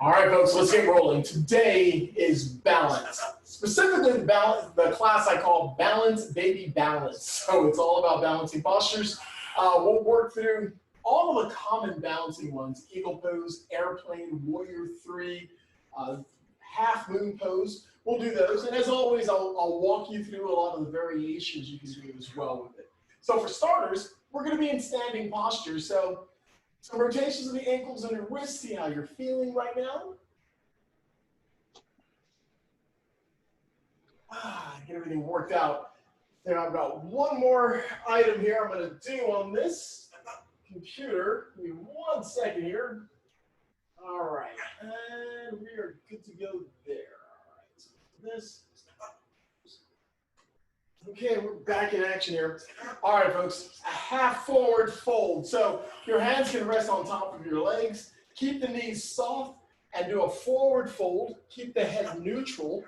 All right, folks, let's get rolling. Today is balance. Specifically, the class I call Balance Baby Balance. So it's all about balancing postures. We'll work through all of the common balancing ones: eagle pose, airplane, warrior three, half moon pose. We'll do those. And as always, I'll walk you through a lot of the variations you can do as well with it. So for starters, we're going to be in standing posture. So some rotations of the ankles and the wrists. See how you're feeling right now. Get everything worked out. Then I've got one more item here I'm going to do on this computer. Give me 1 second here. All right, and we are good to go there. All right, so this. Okay, we're back in action here. All right, folks, a half forward fold. So your hands can rest on top of your legs. Keep the knees soft and do a forward fold. Keep the head neutral.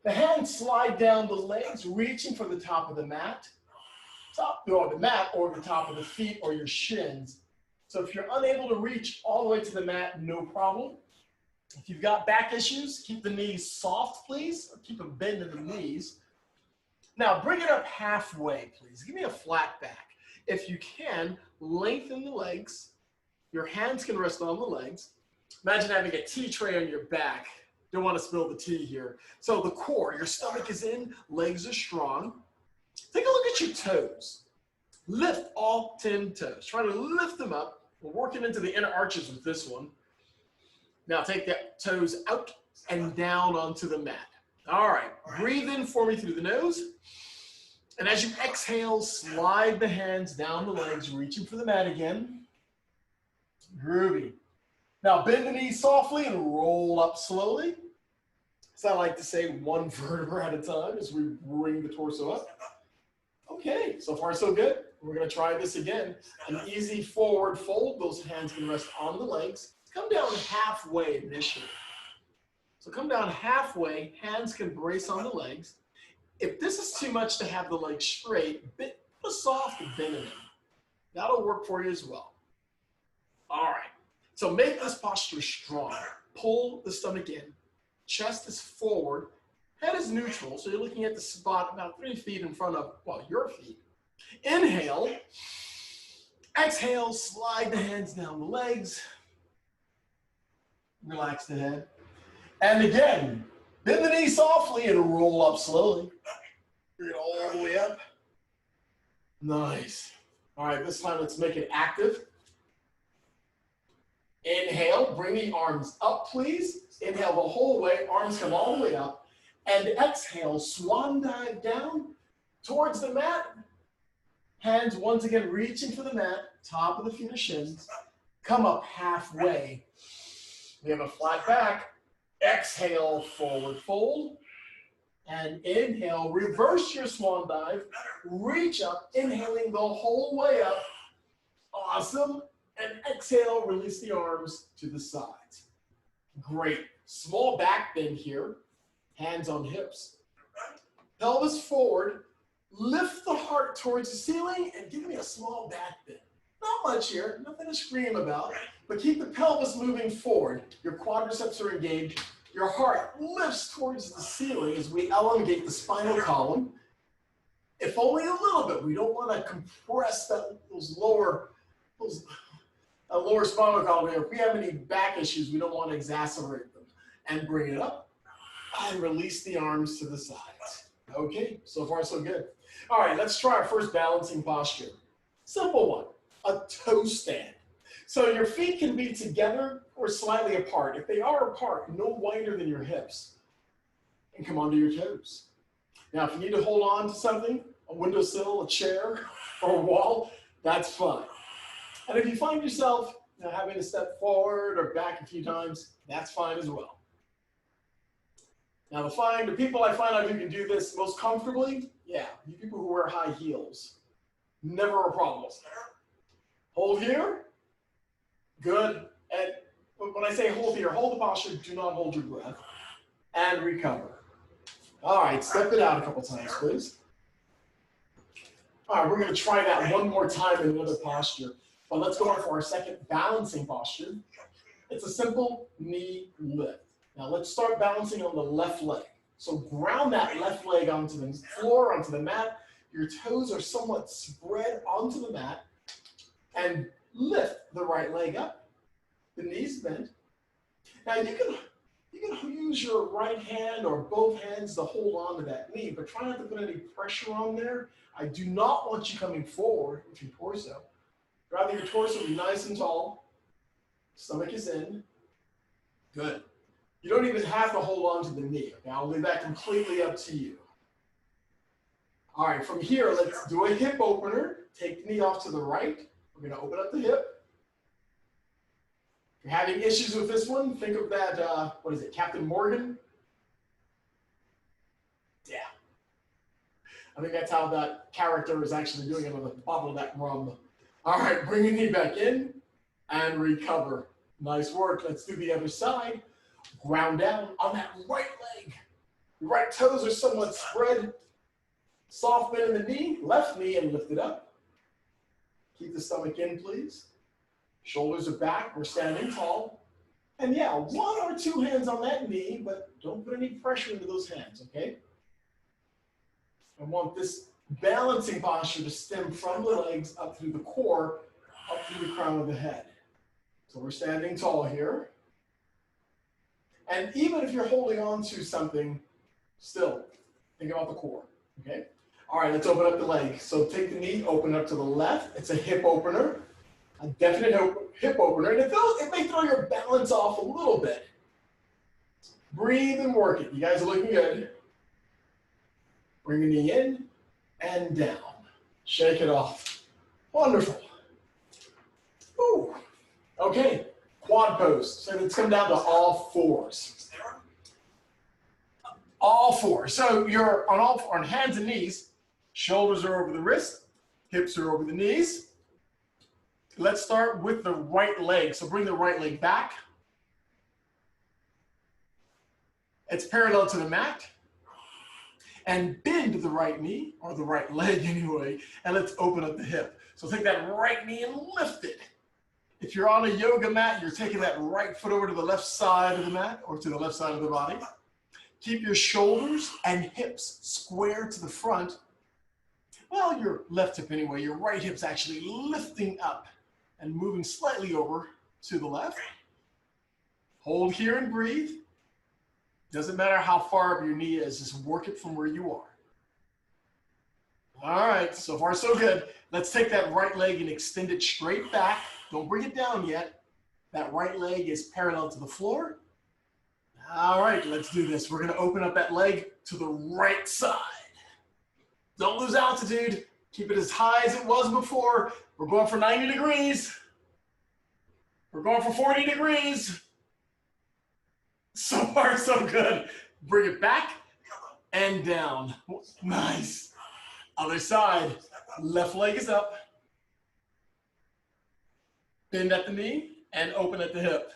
The hands slide down the legs, reaching for the top of the mat. Or the mat or the top of the feet or your shins. So if you're unable to reach all the way to the mat, no problem. If you've got back issues, keep the knees soft, please. Or keep a bend in the knees. Now bring it up halfway, please. Give me a flat back. If you can, lengthen the legs. Your hands can rest on the legs. Imagine having a tea tray on your back. Don't want to spill the tea here. So the core, your stomach is in, legs are strong. Take a look at your toes. Lift all 10 toes. Try to lift them up. We're working into the inner arches with this one. Now take the toes out and down onto the mat. All right, breathe in for me through the nose. And as you exhale, slide the hands down the legs, reaching for the mat again. Groovy. Now bend the knees softly and roll up slowly. So I like to say one vertebra at a time as we bring the torso up. Okay, so far so good. We're gonna try this again. An easy forward fold. Those hands can rest on the legs. Come down halfway initially. So come down halfway, hands can brace on the legs. If this is too much to have the legs straight, put a soft bend in them. That'll work for you as well. All right, so make this posture strong. Pull the stomach in, chest is forward, head is neutral, so you're looking at the spot about 3 feet in front of, well, your feet. Inhale, exhale, slide the hands down the legs, relax the head. And again, bend the knee softly and roll up slowly. Bring it all the way up. Nice. All right, this time let's make it active. Inhale, bring the arms up, please. Inhale the whole way, arms come all the way up. And exhale, swan dive down towards the mat. Hands once again reaching for the mat, top of the feet or shins. Come up halfway. We have a flat back. Exhale, forward fold. And inhale, reverse your swan dive. Reach up, inhaling the whole way up. Awesome. And exhale, release the arms to the sides. Great. Small back bend here. Hands on hips. Pelvis forward. Lift the heart towards the ceiling and give me a small back bend. Not much here, nothing to scream about, but keep the pelvis moving forward. Your quadriceps are engaged. Your heart lifts towards the ceiling as we elongate the spinal column. If only a little bit. We don't want to compress those lower spinal column here. If we have any back issues, we don't want to exacerbate them. And bring it up and release the arms to the sides. Okay, so far so good. All right, let's try our first balancing posture. Simple one, a toe stand. So your feet can be together or slightly apart. If they are apart, no wider than your hips. And come onto your toes. Now, if you need to hold on to something, a windowsill, a chair, or a wall, that's fine. And if you find yourself having to step forward or back a few times, that's fine as well. Now, the people I find out who can do this most comfortably, yeah, you people who wear high heels. Never a problem. Hold here. Good. And when I say hold here, hold the posture, do not hold your breath. And recover. All right, step it out a couple times, please. All right, we're going to try that one more time in another posture. But let's go on for our second balancing posture. It's a simple knee lift. Now let's start balancing on the left leg. So ground that left leg onto the floor, onto the mat. Your toes are somewhat spread onto the mat. And lift the right leg up. The knees bent. Now you can use your right hand or both hands to hold on to that knee, but try not to put any pressure on there. I do not want you coming forward with your torso. Rather, your torso be nice and tall. Stomach is in. Good. You don't even have to hold on to the knee. Okay? I'll leave that completely up to you. All right, from here, let's do a hip opener. Take the knee off to the right. We're going to open up the hip. If you're having issues with this one, think of that, what is it, Captain Morgan? Yeah. I think that's how that character is actually doing it with a bottle of that rum. All right, bring your knee back in and recover. Nice work. Let's do the other side. Ground down on that right leg. Your right toes are somewhat spread. Soft bend in the knee, left knee, and lift it up. Keep the stomach in, please. Shoulders are back. We're standing tall. And yeah, one or two hands on that knee, but don't put any pressure into those hands, okay? I want this balancing posture to stem from the legs up through the core, up through the crown of the head. So we're standing tall here. And even if you're holding on to something, still think about the core, okay? All right, let's open up the leg. So take the knee, open up to the left. It's a hip opener, a definite hip opener. And it may throw your balance off a little bit. Breathe and work it. You guys are looking good. Bring your knee in and down. Shake it off. Wonderful. Ooh. Okay, quad pose. So let's come down to all fours. All fours. So you're on hands and knees. Shoulders are over the wrist. Hips are over the knees. Let's start with the right leg. So bring the right leg back. It's parallel to the mat. And bend the right knee, or the right leg anyway, and let's open up the hip. So take that right knee and lift it. If you're on a yoga mat, you're taking that right foot over to the left side of the mat, or to the left side of the body. Keep your shoulders and hips square to the front. Well, your left hip anyway, your right hip's actually lifting up and moving slightly over to the left. Hold here and breathe. Doesn't matter how far up your knee is, just work it from where you are. All right, so far so good. Let's take that right leg and extend it straight back. Don't bring it down yet. That right leg is parallel to the floor. All right, let's do this. We're gonna open up that leg to the right side. Don't lose altitude. Keep it as high as it was before. We're going for 90 degrees. We're going for 40 degrees. So far, so good. Bring it back and down. Nice. Other side. Left leg is up. Bend at the knee and open at the hip.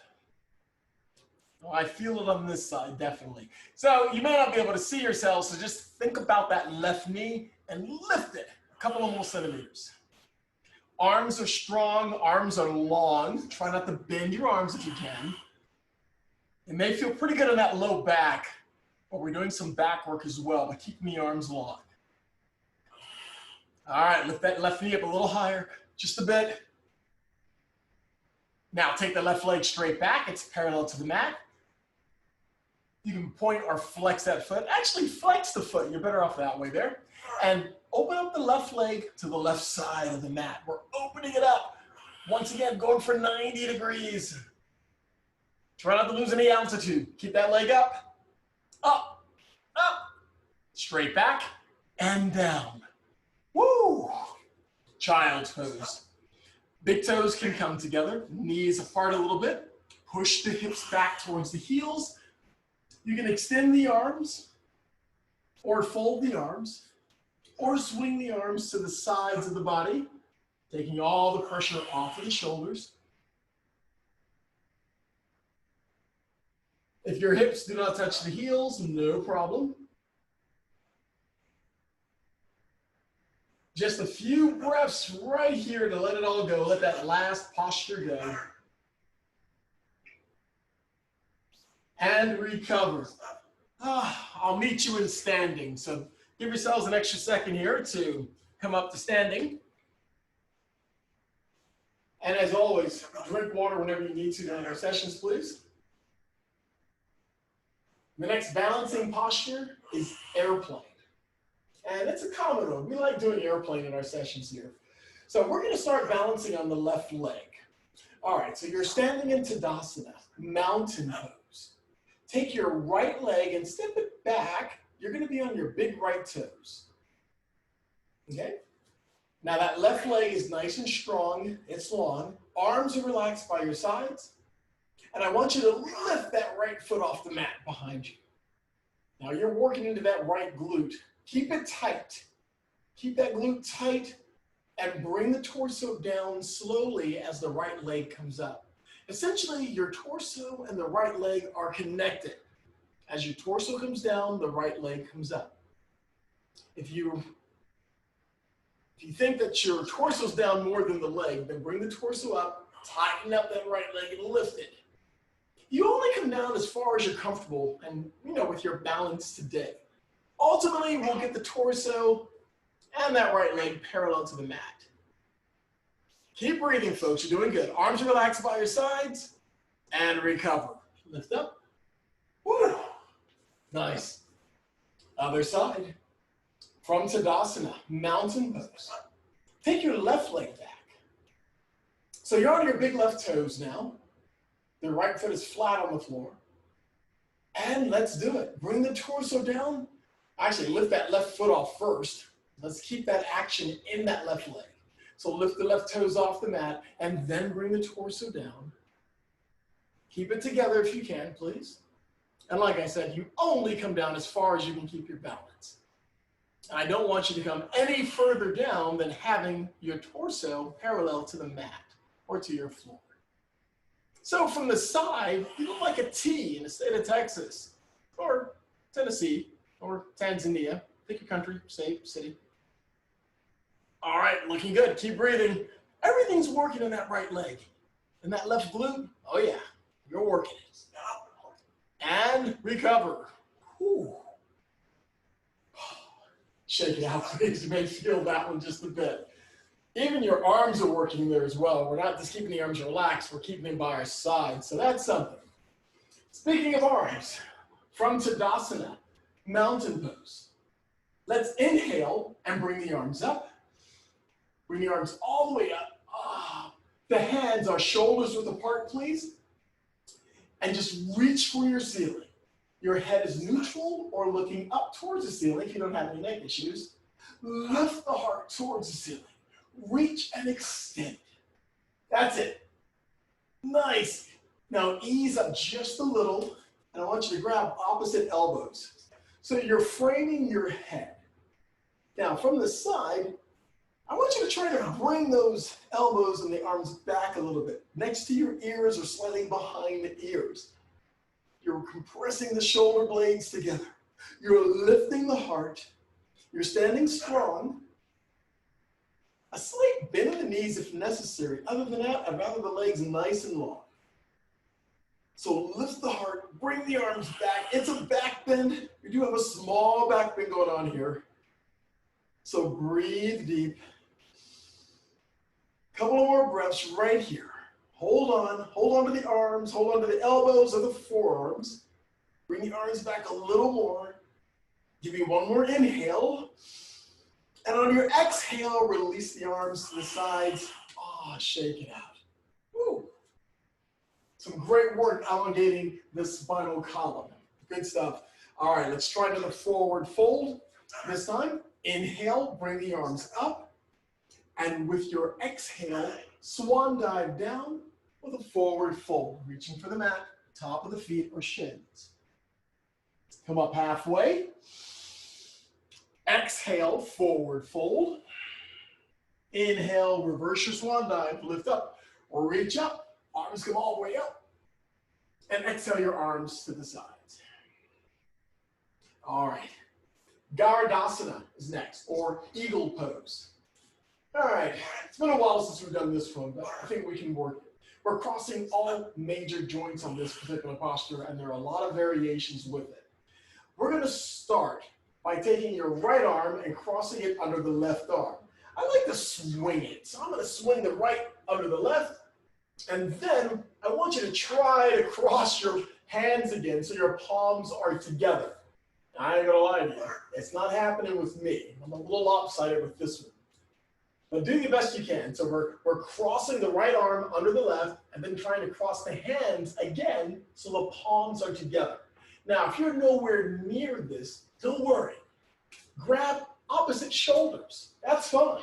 Oh, I feel it on this side, definitely. So you may not be able to see yourself, so just think about that left knee and lift it a couple of more centimeters. Arms are strong, arms are long. Try not to bend your arms if you can. It may feel pretty good in that low back, but we're doing some back work as well, but keeping the arms long. All right, lift that left knee up a little higher, just a bit. Now take the left leg straight back. It's parallel to the mat. You can point or flex that foot. Actually, flex the foot. You're better off that way there. And open up the left leg to the left side of the mat. We're opening it up. Once again, going for 90 degrees. Try not to lose any altitude. Keep that leg up, up, up, straight back, and down. Woo! Child's pose. Big toes can come together, knees apart a little bit. Push the hips back towards the heels. You can extend the arms, or fold the arms, or swing the arms to the sides of the body, taking all the pressure off of the shoulders. If your hips do not touch the heels, no problem. Just a few breaths right here to let it all go. Let that last posture go. and recover. I'll meet you in standing. So give yourselves an extra second here to come up to standing. And as always, drink water whenever you need to during our sessions, please. The next balancing posture is airplane. And it's a common one. We like doing airplane in our sessions here. So we're going to start balancing on the left leg. All right, so you're standing in Tadasana, mountain pose. Take your right leg and step it back. You're going to be on your big right toes. Okay? Now that left leg is nice and strong. It's long. Arms are relaxed by your sides. And I want you to lift that right foot off the mat behind you. Now you're working into that right glute. Keep it tight. Keep that glute tight and bring the torso down slowly as the right leg comes up. Essentially, your torso and the right leg are connected. As your torso comes down, the right leg comes up. If you think that your torso's down more than the leg, then bring the torso up, tighten up that right leg and lift it. You only come down as far as you're comfortable and, with your balance today. Ultimately, we'll get the torso and that right leg parallel to the mat. Keep breathing, folks. You're doing good. Arms are relaxed by your sides and recover. Lift up. Woo. Nice. Other side. From Tadasana, mountain pose. Take your left leg back. So you're on your big left toes now. The right foot is flat on the floor. And let's do it. Bring the torso down. Actually, lift that left foot off first. Let's keep that action in that left leg. So lift the left toes off the mat and then bring the torso down. Keep it together if you can, please. And like I said, you only come down as far as you can keep your balance. And I don't want you to come any further down than having your torso parallel to the mat or to your floor. So from the side, you look like a T in the state of Texas or Tennessee or Tanzania. Pick your country, state, city. All right, looking good. Keep breathing. Everything's working in that right leg. And that left glute, oh yeah, you're working it. And recover. Whew. Shake it out, please. You may feel that one just a bit. Even your arms are working there as well. We're not just keeping the arms relaxed, we're keeping them by our side. So that's something. Speaking of arms, from Tadasana, mountain pose. Let's inhale and bring the arms up. Bring the arms all the way up. The hands, our shoulders width apart, please. And just reach for your ceiling. Your head is neutral or looking up towards the ceiling if you don't have any neck issues. Lift the heart towards the ceiling. Reach and extend. That's it. Nice. Now ease up just a little, and I want you to grab opposite elbows. So you're framing your head. Now from the side, I want you to try to bring those elbows and the arms back a little bit, next to your ears or slightly behind the ears. You're compressing the shoulder blades together. You're lifting the heart. You're standing strong. A slight bend in the knees if necessary. Other than that, I'd rather the legs nice and long. So lift the heart, bring the arms back. It's a back bend. We do have a small back bend going on here. So breathe deep. Couple more breaths right here. Hold on to the arms, hold on to the elbows or the forearms. Bring the arms back a little more. Give me one more inhale. And on your exhale, release the arms to the sides. Shake it out. Woo. Some great work elongating the spinal column. Good stuff. All right, let's try to the forward fold. This time, inhale, bring the arms up. And with your exhale, swan dive down with a forward fold, reaching for the mat, top of the feet or shins. Come up halfway. Exhale, forward fold. Inhale, reverse your swan dive, lift up or reach up. Arms come all the way up. And exhale your arms to the sides. All right. Garudasana is next, or eagle pose. All right, it's been a while since we've done this one, but I think we can work it. We're crossing all major joints on this particular posture, and there are a lot of variations with it. We're going to start by taking your right arm and crossing it under the left arm. I like to swing it, so I'm going to swing the right under the left, and then I want you to try to cross your hands again so your palms are together. I ain't gonna lie to you, it's not happening with me. I'm a little lopsided with this one. But do the best you can. So we're crossing the right arm under the left and then trying to cross the hands again so the palms are together. Now, if you're nowhere near this, don't worry. Grab opposite shoulders. That's fine.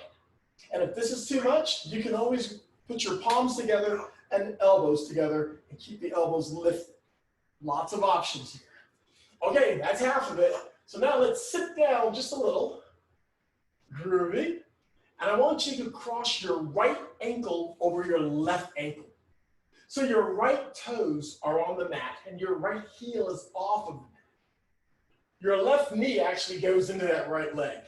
And if this is too much, you can always put your palms together and elbows together and keep the elbows lifted. Lots of options here. Okay, that's half of it. So now let's sit down just a little. Groovy. And I want you to cross your right ankle over your left ankle. So your right toes are on the mat and your right heel is off of the mat. Your left knee actually goes into that right leg.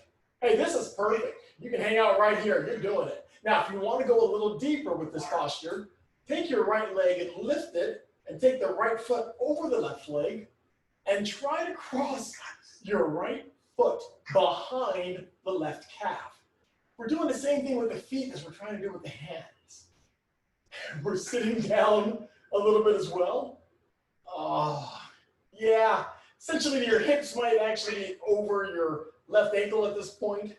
Hey, this is perfect. You can hang out right here. You're doing it. Now, if you want to go a little deeper with this posture, take your right leg and lift it and take the right foot over the left leg and try to cross your right foot behind the left calf. We're doing the same thing with the feet as we're trying to do with the hands. We're sitting down a little bit as well. Yeah, essentially your hips might actually be over your left ankle at this point.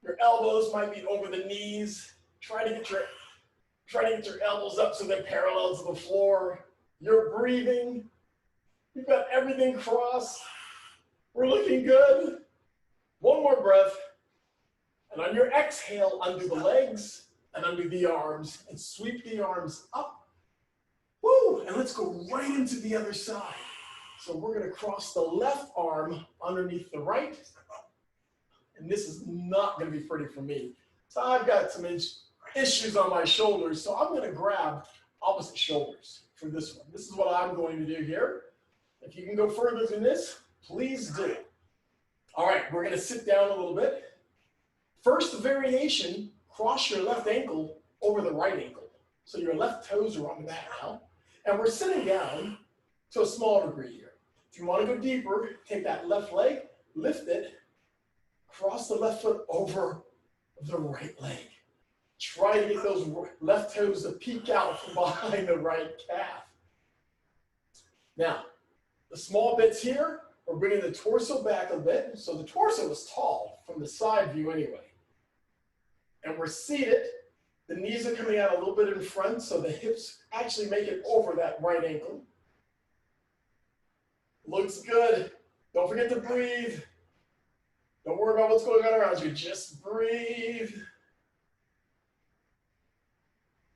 Your elbows might be over the knees. Try to get your elbows up so they're parallel to the floor. You're breathing. You've got everything crossed. We're looking good. One more breath. And on your exhale, undo the legs and undo the arms and sweep the arms up. Woo! And let's go right into the other side. So we're going to cross the left arm underneath the right. And this is not going to be pretty for me. So I've got some issues on my shoulders. So I'm going to grab opposite shoulders for this one. This is what I'm going to do here. If you can go further than this, please do. All right, we're going to sit down a little bit. First variation, cross your left ankle over the right ankle. So your left toes are on the mat now. And we're sitting down to a small degree here. If you want to go deeper, take that left leg, lift it, cross the left foot over the right leg. Try to get those left toes to peek out from behind the right calf. Now, the small bits here, we're bringing the torso back a bit. So the torso is tall from the side view anyway. And we're seated. The knees are coming out a little bit in front, so the hips actually make it over that right ankle. Looks good. Don't forget to breathe. Don't worry about what's going on around you. Just breathe.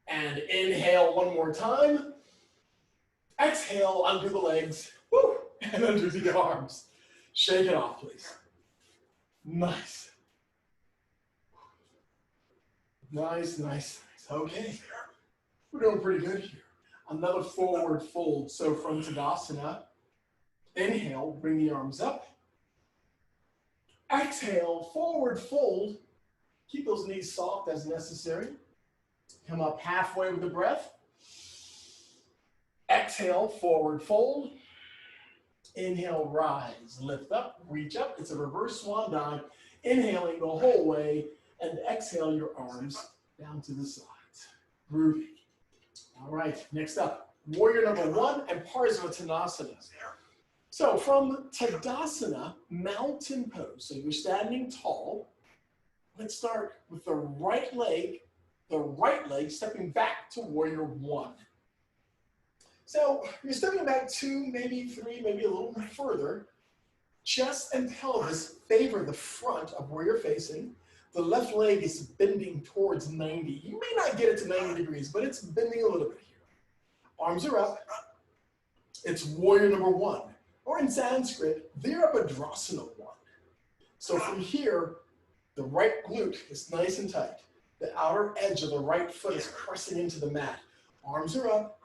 And inhale one more time. Exhale, undo the legs. Woo! And undo the arms. Shake it off, please. Nice. Nice, nice, nice. Okay. We're doing pretty good here. Another forward fold. So from Tadasana, inhale, bring the arms up. Exhale, forward fold. Keep those knees soft as necessary. Come up halfway with the breath. Exhale, forward fold. Inhale, rise, lift up, reach up. It's a reverse swan dive. Inhaling the whole way, and exhale your arms down to the sides. Groovy. All right, next up, warrior number one and Parsvatanasana. So from Tadasana, mountain pose. So you're standing tall. Let's start with the right leg stepping back to warrior one. So you're stepping back 2, maybe 3, maybe a little bit further. Chest and pelvis favor the front of where you're facing. The left leg is bending towards 90. You may not get it to 90 degrees, but it's bending a little bit here. Arms are up. It's warrior number one. Or in Sanskrit, Virabhadrasana one. So from here, the right glute is nice and tight. The outer edge of the right foot is pressing into the mat. Arms are up.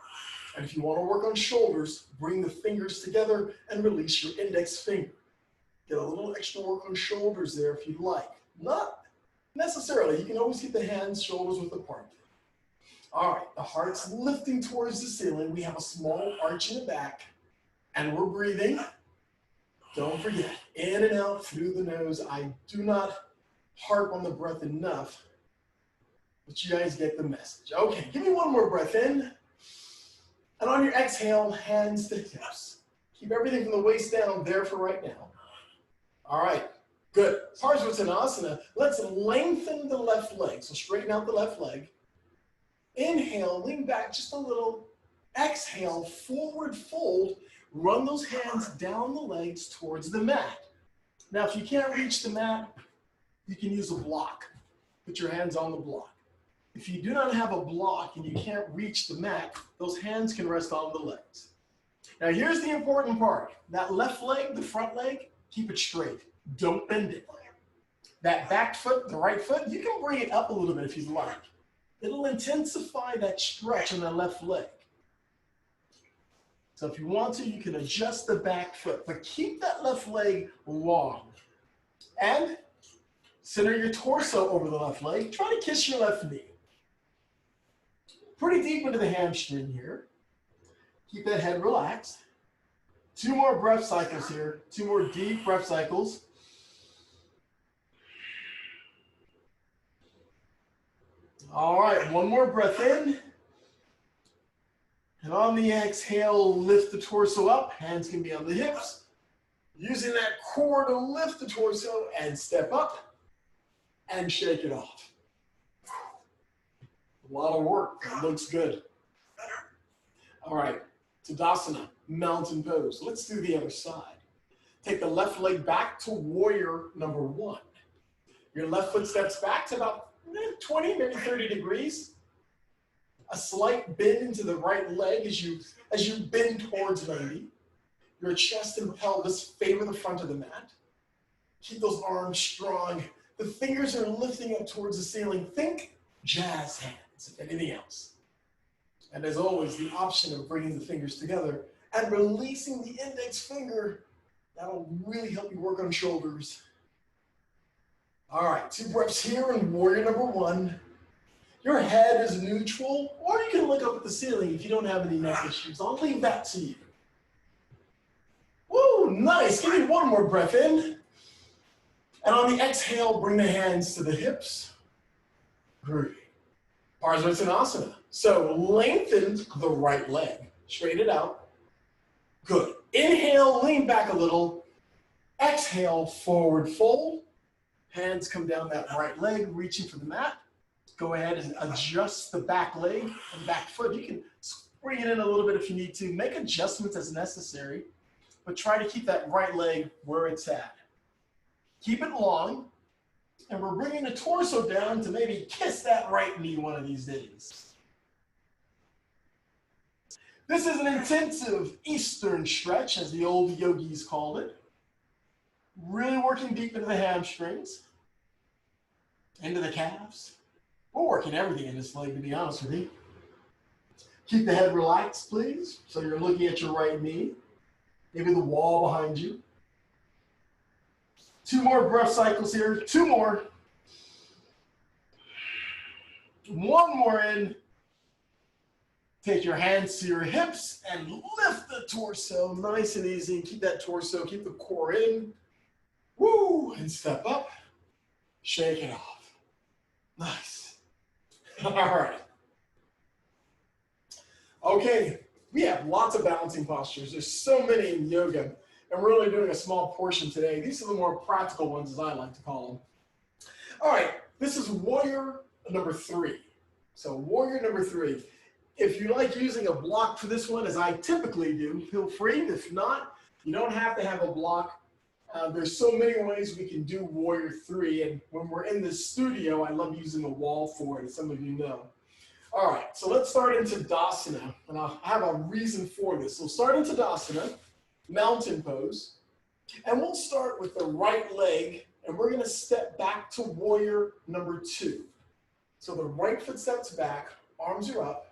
And if you want to work on shoulders, bring the fingers together and release your index finger. Get a little extra work on shoulders there if you'd like. Not necessarily. You can always keep the hands, shoulders width apart. All right, the heart's lifting towards the ceiling. We have a small arch in the back, and we're breathing. Don't forget, in and out through the nose. I do not harp on the breath enough, but you guys get the message. Okay, give me one more breath in. And on your exhale, hands to hips. Keep everything from the waist down there for right now. All right, good. Parsvottanasana, let's lengthen the left leg. So straighten out the left leg. Inhale, lean back just a little. Exhale, forward fold. Run those hands down the legs towards the mat. Now, if you can't reach the mat, you can use a block. Put your hands on the block. If you do not have a block and you can't reach the mat, those hands can rest on the legs. Now, here's the important part. That left leg, the front leg, keep it straight. Don't bend it. That back foot, the right foot, you can bring it up a little bit if you'd like. It'll intensify that stretch on the left leg. So if you want to, you can adjust the back foot, but keep that left leg long. And center your torso over the left leg. Try to kiss your left knee. Pretty deep into the hamstring here. Keep that head relaxed. 2 more breath cycles here. 2 more deep breath cycles. All right, 1 more breath in. And on the exhale, lift the torso up. Hands can be on the hips. Using that core to lift the torso and step up and shake it off. A lot of work. It looks good. All right, Tadasana, mountain pose. Let's do the other side. Take the left leg back to warrior number 1. Your left foot steps back to about 20, maybe 30 degrees. A slight bend into the right leg as you bend towards 90. Your chest and pelvis favor the front of the mat. Keep those arms strong. The fingers are lifting up towards the ceiling. Think jazz hands, if anything else. And as always, the option of bringing the fingers together and releasing the index finger, that'll really help you work on shoulders. All right, 2 breaths here in warrior number 1. Your head is neutral, or you can look up at the ceiling if you don't have any neck issues. I'll leave that to you. Woo, nice. Give me 1 more breath in. And on the exhale, bring the hands to the hips. Breathe. Parsvottanasana. So lengthen the right leg. Straighten it out. Good. Inhale, lean back a little. Exhale, forward fold. Hands come down that right leg, reaching for the mat. Go ahead and adjust the back leg and back foot. You can bring it in a little bit if you need to. Make adjustments as necessary, but try to keep that right leg where it's at. Keep it long, and we're bringing the torso down to maybe kiss that right knee one of these days. This is an intensive Eastern stretch, as the old yogis called it. Really working deep into the hamstrings, into the calves. We're working everything in this leg, to be honest with you. Keep the head relaxed, please. So you're looking at your right knee, maybe the wall behind you. 2 more breath cycles here. 2 more. 1 more in. Take your hands to your hips and lift the torso nice and easy. And keep that torso, keep the core in. Woo! And step up. Shake it off. Nice. All right. Okay, we have lots of balancing postures. There's so many in yoga, and we're only doing a small portion today. These are the more practical ones, as I like to call them. All right, this is warrior number 3. So warrior number 3. If you like using a block for this one, as I typically do, feel free. If not, you don't have to have a block. There's so many ways we can do warrior 3, and when we're in the studio, I love using a wall for it, as some of you know. All right, so let's start into Tadasana, and I'll have a reason for this. So start into Tadasana, mountain pose, and we'll start with the right leg, and we're gonna step back to warrior number 2. So the right foot steps back, arms are up.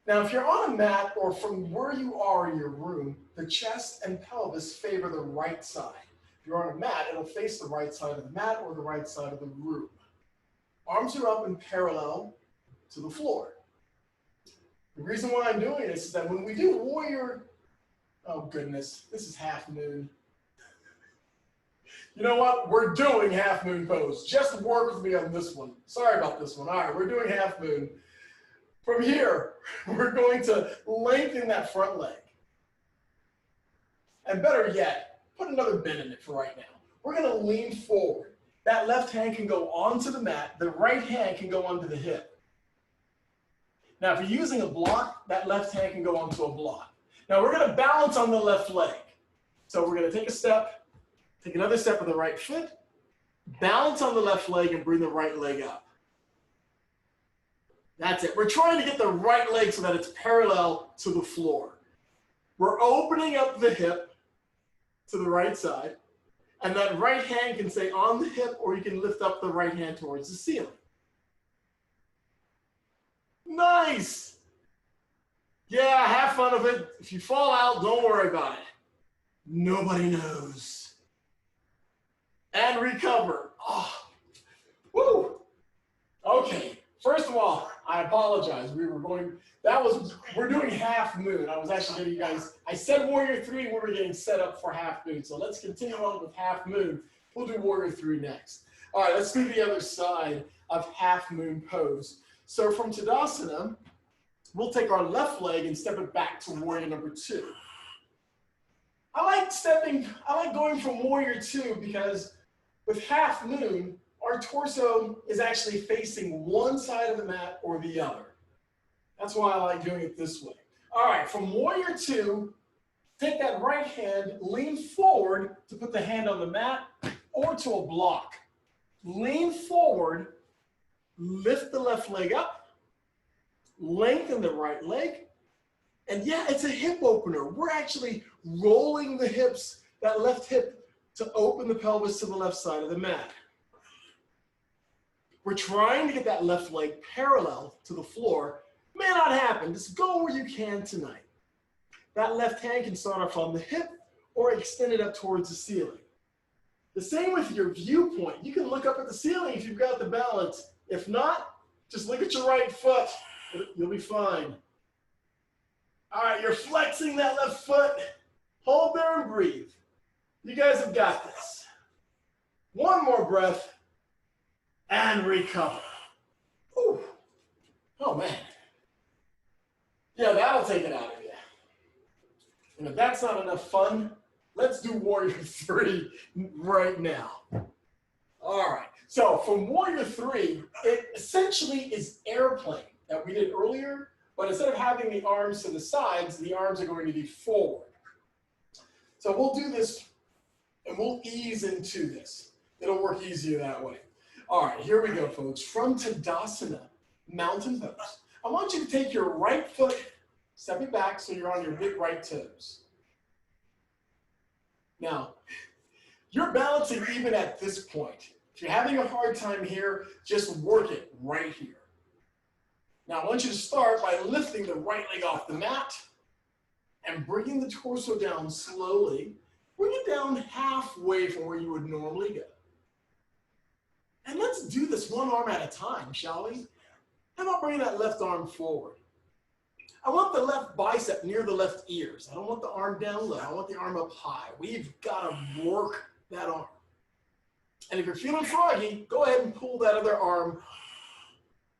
Now, if you're on a mat or from where you are in your room, the chest and pelvis favor the right side. If you're on a mat, it'll face the right side of the mat or the right side of the room. Arms are up in parallel. to the floor. The reason why I'm doing this is that when we do warrior, oh goodness, this is half moon. You know what? We're doing half moon pose. Just work with me on this one. Sorry about this one. All right, we're doing half moon. From here, we're going to lengthen that front leg. And better yet, put another bend in it for right now. We're going to lean forward. That left hand can go onto the mat. The right hand can go onto the hip. Now, if you're using a block, that left hand can go onto a block. Now, we're going to balance on the left leg. So we're going to take a step, take another step with the right foot, balance on the left leg, and bring the right leg up. That's it. We're trying to get the right leg so that it's parallel to the floor. We're opening up the hip to the right side, and that right hand can stay on the hip, or you can lift up the right hand towards the ceiling. Nice. Yeah, have fun with it. If you fall out, don't worry about it. Nobody knows. And recover. Oh, woo. Okay. First of all, I apologize. We're doing half moon. I was actually getting you guys, I said warrior three, we were getting set up for half moon. So let's continue on with half moon. We'll do warrior three next. All right, let's do the other side of half moon pose. So from Tadasana, we'll take our left leg and step it back to warrior number two. I like going from warrior two because with half moon, our torso is actually facing one side of the mat or the other. That's why I like doing it this way. All right, from warrior two, take that right hand, lean forward to put the hand on the mat or to a block. Lean forward, lift the left leg up, lengthen the right leg, and yeah, it's a hip opener. We're actually rolling the hips, that left hip, to open the pelvis to the left side of the mat. We're trying to get that left leg parallel to the floor. May not happen. Just go where you can tonight. That left hand can start off on the hip or extend it up towards the ceiling. The same with your viewpoint. You can look up at the ceiling if you've got the balance. If not, just look at your right foot. You'll be fine. All right, you're flexing that left foot. Hold there and breathe. You guys have got this. One more breath. And recover. Ooh. Oh, man. Yeah, that'll take it out of you. And if that's not enough fun, let's do warrior three right now. All right. So from warrior three, it essentially is airplane that we did earlier, but instead of having the arms to the sides, the arms are going to be forward. So we'll do this, and we'll ease into this. It'll work easier that way. All right, here we go, folks. From Tadasana, mountain pose. I want you to take your right foot, step it back so you're on your big right toes. Now, you're balancing even at this point. If you're having a hard time here, just work it right here. Now, I want you to start by lifting the right leg off the mat and bringing the torso down slowly. Bring it down halfway from where you would normally go. And let's do this one arm at a time, shall we? How about bringing that left arm forward? I want the left bicep near the left ears. I don't want the arm down low. I want the arm up high. We've got to work that arm. And if you're feeling froggy, go ahead and pull that other arm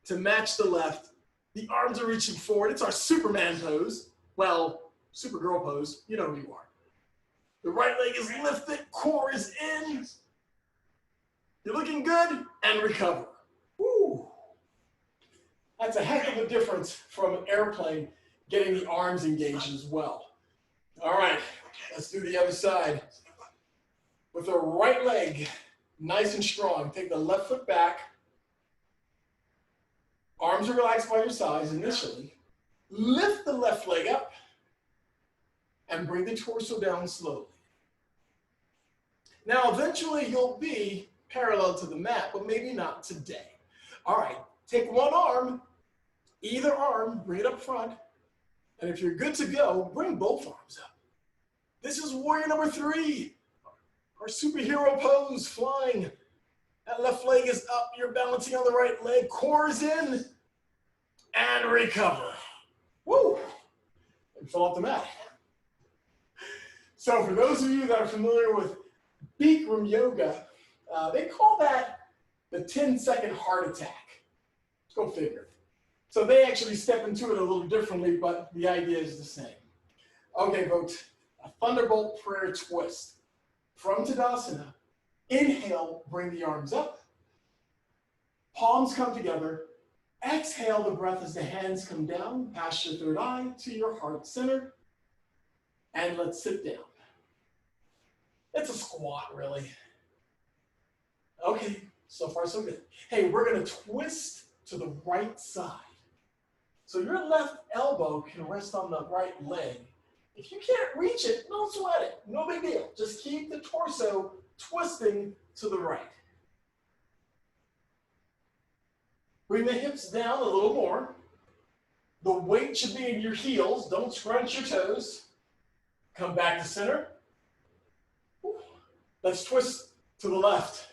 to match the left. The arms are reaching forward. It's our Superman pose. Well, Supergirl pose. You know who you are. The right leg is lifted. Core is in. You're looking good, and recover. Woo. That's a heck of a difference from an airplane getting the arms engaged as well. All right, let's do the other side. With the right leg nice and strong, take the left foot back. Arms are relaxed by your sides initially. Lift the left leg up and bring the torso down slowly. Now, eventually you'll be parallel to the mat, but maybe not today. All right, take one arm, either arm, bring it up front, and if you're good to go, bring both arms up. This is warrior number three, our superhero pose, flying. That left leg is up, you're balancing on the right leg, core is in. and recover. Woo! And fill up the mat. So for those of you that are familiar with Bikram yoga, they call that the 10-second heart attack. Go figure. So they actually step into it a little differently, but the idea is the same. Okay, folks, a thunderbolt prayer twist. From Tadasana, inhale, bring the arms up. Palms come together. Exhale the breath as the hands come down, past your third eye to your heart center. And let's sit down. It's a squat, really. Okay, so far so good. Hey, we're going to twist to the right side. So your left elbow can rest on the right leg. If you can't reach it, don't sweat it. No big deal. Just keep the torso twisting to the right. Bring the hips down a little more. The weight should be in your heels. Don't scrunch your toes. Come back to center. Let's twist to the left.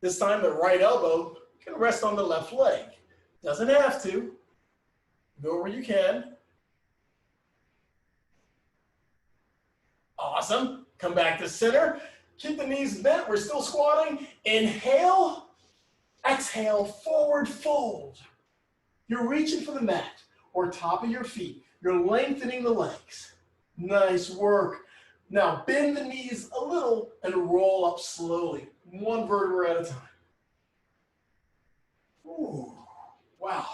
This time the right elbow can rest on the left leg. Doesn't have to. Go where you can. Awesome. Come back to center. Keep the knees bent. We're still squatting. Inhale. Exhale, forward fold. You're reaching for the mat or top of your feet. You're lengthening the legs. Nice work. Now bend the knees a little and roll up slowly, one vertebra at a time. Ooh, wow.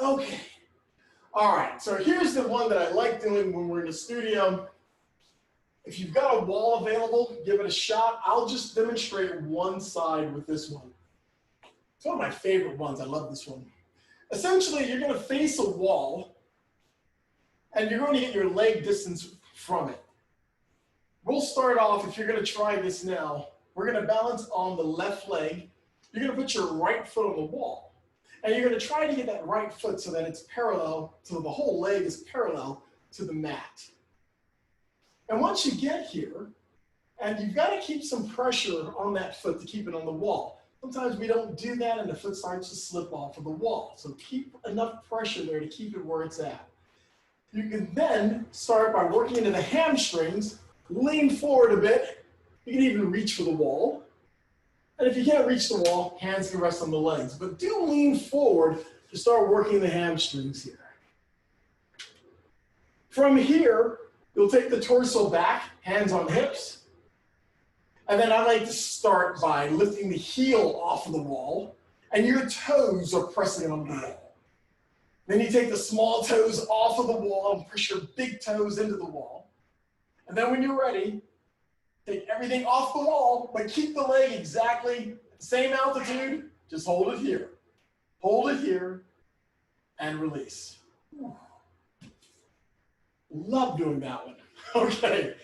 Okay. All right, so here's the one that I like doing when we're in the studio. If you've got a wall available, give it a shot. I'll just demonstrate one side with this one. It's one of my favorite ones. I love this one. Essentially, you're going to face a wall, and you're going to get your leg distance from it. We'll start off, if you're going to try this now, we're going to balance on the left leg. You're going to put your right foot on the wall, and you're going to try to get that right foot so that it's parallel, so the whole leg is parallel to the mat. And once you get here, and you've got to keep some pressure on that foot to keep it on the wall. Sometimes we don't do that and the foot starts to slip off of the wall. So keep enough pressure there to keep it where it's at. You can then start by working into the hamstrings, lean forward a bit. You can even reach for the wall. And if you can't reach the wall, hands can rest on the legs. But do lean forward to start working the hamstrings here. From here, you'll take the torso back, hands on hips. And then I like to start by lifting the heel off of the wall, and your toes are pressing on the wall. Then you take the small toes off of the wall and push your big toes into the wall. And then when you're ready, take everything off the wall, but keep the leg exactly at the same altitude. Just hold it here. Hold it here, and release. Love doing that one. Okay,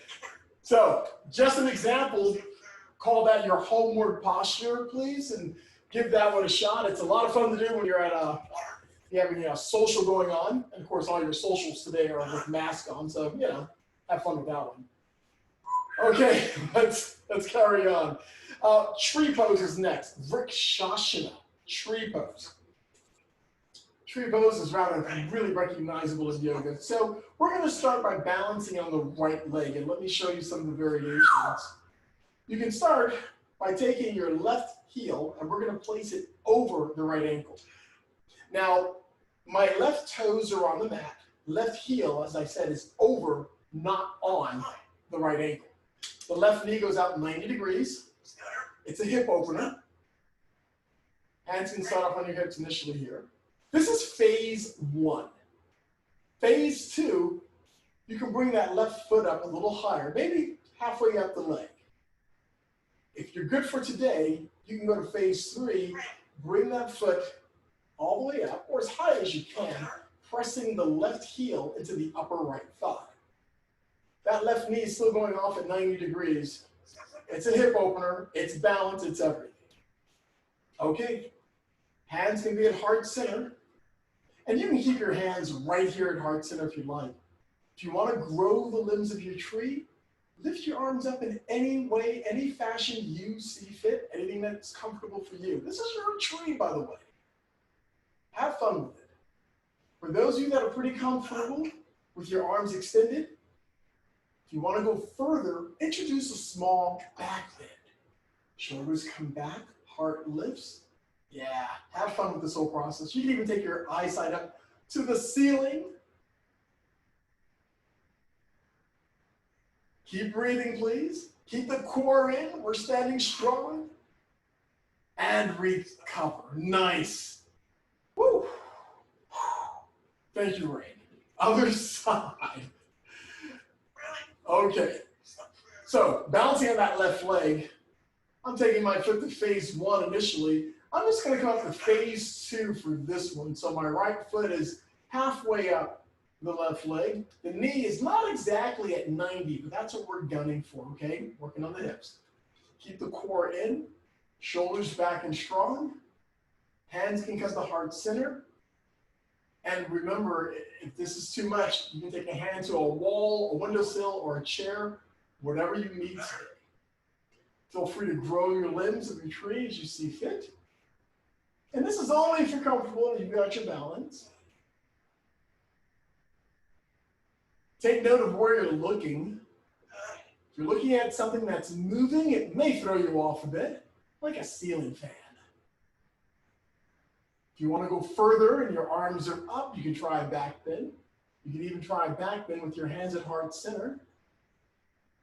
so just an example, call that your homeward posture, please, and give that one a shot. It's a lot of fun to do when you're at you having a social going on. And of course, all your socials today are with masks on, so, you know, have fun with that one. Okay, let's carry on. Tree pose is next. Vrikshasana, tree pose. Tree pose is rather really recognizable in yoga. So we're going to start by balancing on the right leg, and let me show you some of the variations. You can start by taking your left heel, and we're going to place it over the right ankle. Now, my left toes are on the mat. Left heel, as I said, is over, not on the right ankle. The left knee goes out 90 degrees. It's a hip opener. Hands can start off on your hips initially here. This is phase one. Phase two, you can bring that left foot up a little higher, maybe halfway up the leg. If you're good for today, you can go to phase three, bring that foot all the way up, or as high as you can, pressing the left heel into the upper right thigh. That left knee is still going off at 90 degrees. It's a hip opener, it's balance, it's everything. Okay, hands can be at heart center. And you can keep your hands right here at heart center if you like. If you want to grow the limbs of your tree, lift your arms up in any way, any fashion you see fit, anything that's comfortable for you. This is your tree, by the way. Have fun with it. For those of you that are pretty comfortable with your arms extended, if you want to go further, introduce a small back bend. Shoulders come back, heart lifts. Yeah, have fun with this whole process. You can even take your eyesight up to the ceiling. Keep breathing, please. Keep the core in. We're standing strong. And recover. Nice. Woo. Thank you, Rain. Other side. Okay. So, balancing on that left leg, I'm taking my foot to phase 1 initially. I'm just going to come up to phase 2 for this one. So my right foot is halfway up the left leg. The knee is not exactly at 90, but that's what we're gunning for, okay? Working on the hips. Keep the core in, shoulders back and strong. Hands can come to heart center. And remember, if this is too much, you can take a hand to a wall, a windowsill, or a chair, whatever you need today. Feel free to grow your limbs of your tree as you see fit. And this is only if you're comfortable and you've got your balance. Take note of where you're looking. If you're looking at something that's moving, it may throw you off a bit, like a ceiling fan. If you want to go further and your arms are up, you can try a back bend. You can even try a back bend with your hands at heart center.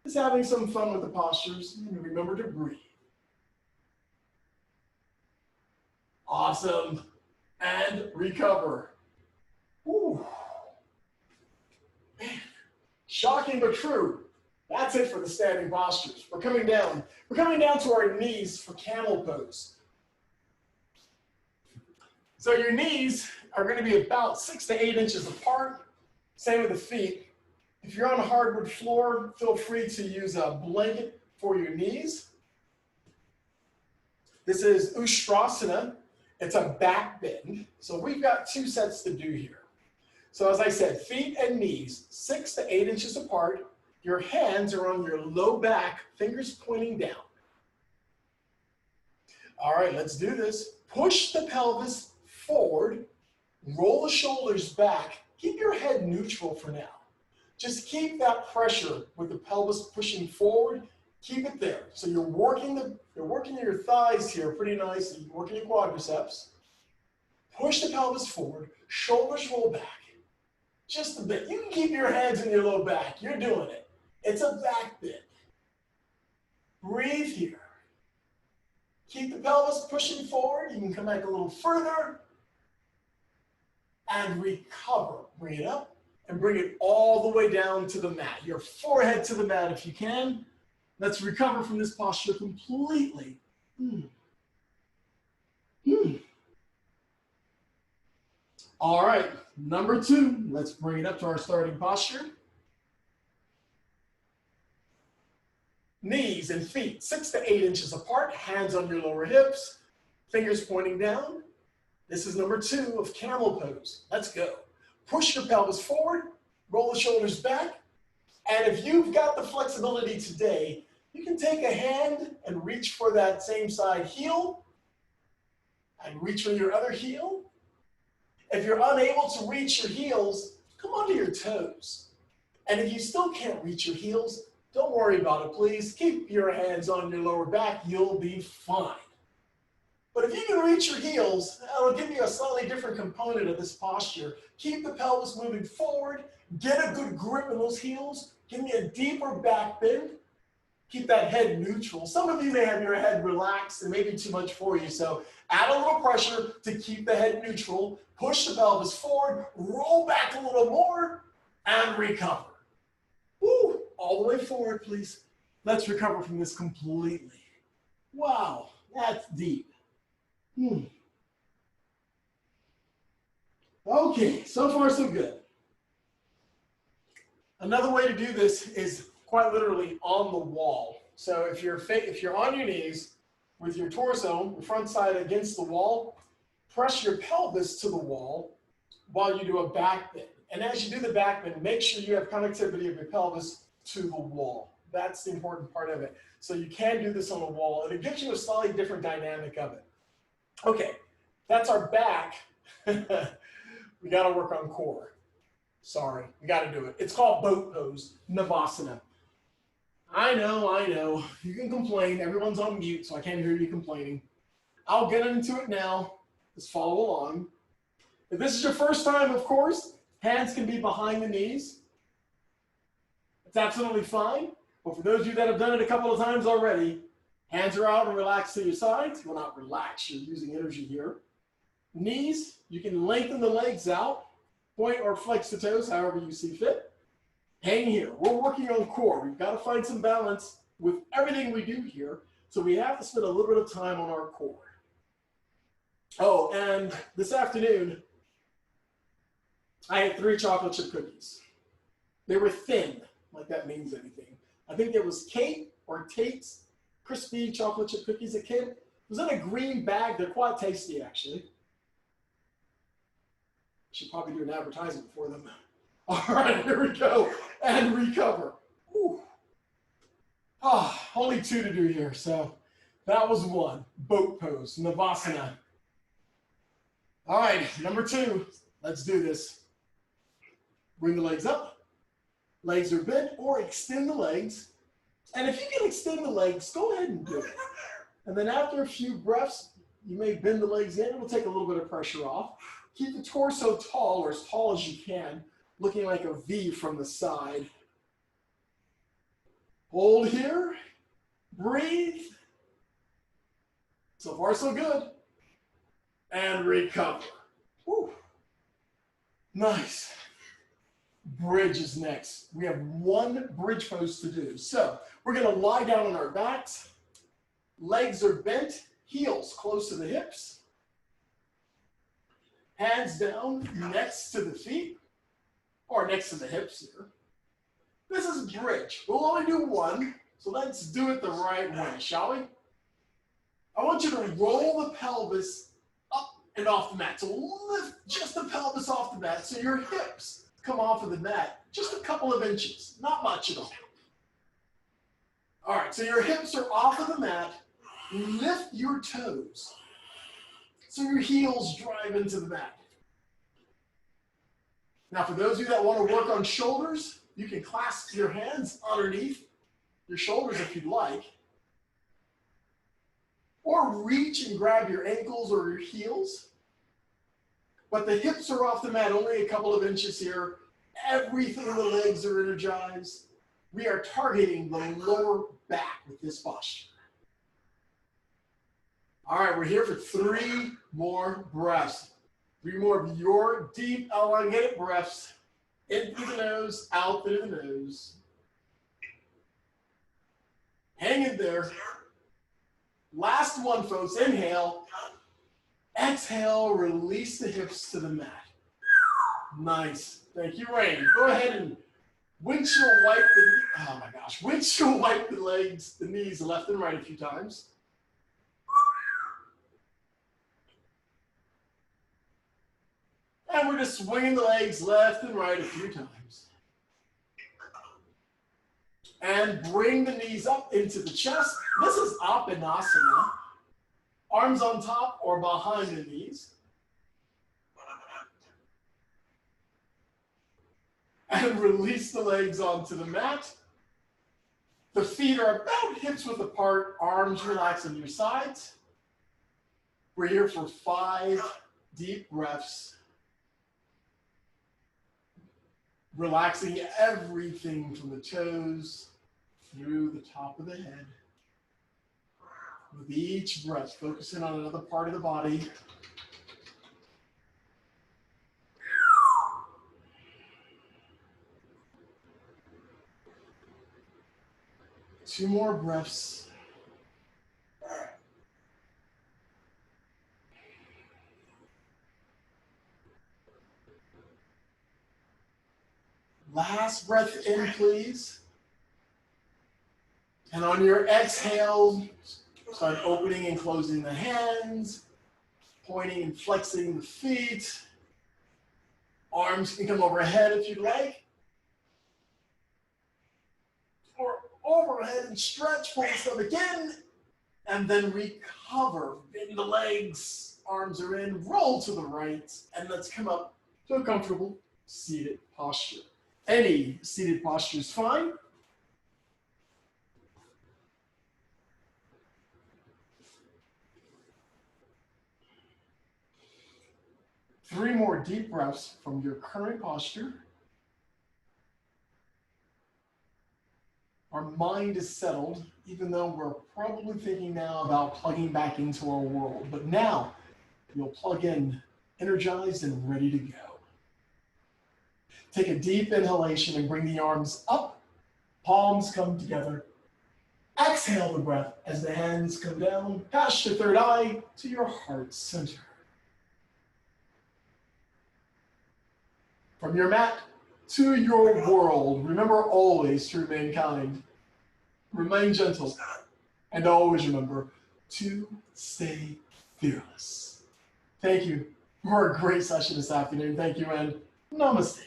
Just having some fun with the postures, and remember to breathe. Awesome. And recover. Whew. Man. Shocking but true. That's it for the standing postures. We're coming down. We're coming down to our knees for camel pose. So your knees are going to be about 6 to 8 inches apart. Same with the feet. If you're on a hardwood floor, feel free to use a blanket for your knees. This is Ustrasana. It's a back bend. So we've got 2 sets to do here. So as I said, feet and knees, 6 to 8 inches apart. Your hands are on your low back, fingers pointing down. All right, let's do this. Push the pelvis forward, roll the shoulders back. Keep your head neutral for now. Just keep that pressure with the pelvis pushing forward. Keep it there. So you're working your thighs here pretty nicely. You're working your quadriceps. Push the pelvis forward. Shoulders roll back. Just a bit. You can keep your hands in your low back. You're doing it. It's a back bend. Breathe here. Keep the pelvis pushing forward. You can come back a little further. And recover. Bring it up. And bring it all the way down to the mat. Your forehead to the mat if you can. Let's recover from this posture completely. All right, number 2. Let's bring it up to our starting posture. Knees and feet 6 to 8 inches apart. Hands on your lower hips. Fingers pointing down. This is number 2 of camel pose. Let's go. Push your pelvis forward, roll the shoulders back, and if you've got the flexibility today, you can take a hand and reach for that same side heel, and reach for your other heel. If you're unable to reach your heels, come onto your toes. And if you still can't reach your heels, don't worry about it, please. Keep your hands on your lower back, you'll be fine. But if you can reach your heels, that'll give you a slightly different component of this posture. Keep the pelvis moving forward. Get a good grip in those heels. Give me a deeper back bend. Keep that head neutral. Some of you may have your head relaxed and maybe too much for you. So add a little pressure to keep the head neutral. Push the pelvis forward. Roll back a little more and recover. Woo! All the way forward, please. Let's recover from this completely. Wow, that's deep. Okay, so far so good. Another way to do this is quite literally on the wall. So if you're on your knees with your torso, the front side against the wall, press your pelvis to the wall while you do a back bend. And as you do the back bend, make sure you have connectivity of your pelvis to the wall. That's the important part of it. So you can do this on the wall, and it gives you a slightly different dynamic of it. Okay, that's our back. We got to work on core. Sorry, we got to do it. It's called boat pose, Navasana. I know. You can complain. Everyone's on mute, so I can't hear you complaining. I'll get into it now. Just follow along. If this is your first time, of course, hands can be behind the knees. It's absolutely fine. But for those of you that have done it a couple of times already, hands are out and relax to your sides. Well, not relax, you're using energy here. Knees, you can lengthen the legs out, point or flex the toes, however you see fit. Hang here. We're working on core. We've got to find some balance with everything we do here. So we have to spend a little bit of time on our core. Oh, and this afternoon, I had 3 chocolate chip cookies. They were thin, like that means anything. I think there was Kate or Tate's crispy chocolate chip cookies at Kent. It was in a green bag. They're quite tasty, actually. Should probably do an advertisement for them. All right, here we go. And recover. Whew. Only 2 to do here. So that was 1. Boat pose, Navasana. All right, number 2. Let's do this. Bring the legs up. Legs are bent, or extend the legs. And if you can extend the legs, go ahead and do it. And then after a few breaths, you may bend the legs in. It'll take a little bit of pressure off. Keep the torso tall, or as tall as you can, looking like a V from the side. Hold here. Breathe. So far, so good. And recover. Whew. Nice. Bridge is next. We have 1 bridge pose to do. So we're going to lie down on our backs. Legs are bent, heels close to the hips. Hands down next to the feet, or next to the hips here. This is bridge. We'll only do 1, so let's do it the right way, shall we? I want you to roll the pelvis up and off the mat. So lift just the pelvis off the mat so your hips come off of the mat just a couple of inches, not much at all. All right, so your hips are off of the mat. Lift your toes so your heels drive into the mat. Now, for those of you that want to work on shoulders, you can clasp your hands underneath your shoulders if you'd like. Or reach and grab your ankles or your heels. But the hips are off the mat, only a couple of inches here. Everything in the legs are energized. We are targeting the lower back with this posture. All right, we're here for 3 more breaths. 3 more of your deep, elongated breaths. In through the nose, out through the nose. Hang in there. Last one, folks. Inhale. Exhale, release the hips to the mat. Nice. Thank you, Rain. Go ahead and windshield wipe windshield wipe the legs, the knees left and right a few times. And we're just swinging the legs left and right a few times. And bring the knees up into the chest. This is Apanasana. Arms on top or behind the knees. And release the legs onto the mat. The feet are about hips width apart, arms relax on your sides. We're here for 5 deep breaths. Relaxing everything from the toes through the top of the head. With each breath, focusing on another part of the body. Two more breaths. Last breath in, please. And on your exhale, start opening and closing the hands, pointing and flexing the feet. Arms can come overhead if you'd like. Or overhead and stretch, pull the stomach in, and then recover. Bend the legs arms are in, roll to the right, and let's come up to a comfortable seated posture. Any seated posture is fine. Three more deep breaths from your current posture. Our mind is settled, even though we're probably thinking now about plugging back into our world. But now, you'll plug in, energized and ready to go. Take a deep inhalation and bring the arms up. Palms come together. Exhale the breath as the hands come down, past your third eye to your heart center. From your mat to your world, remember always to remain kind, remain gentle, and always remember to stay fearless. Thank you for a great session this afternoon. Thank you and namaste.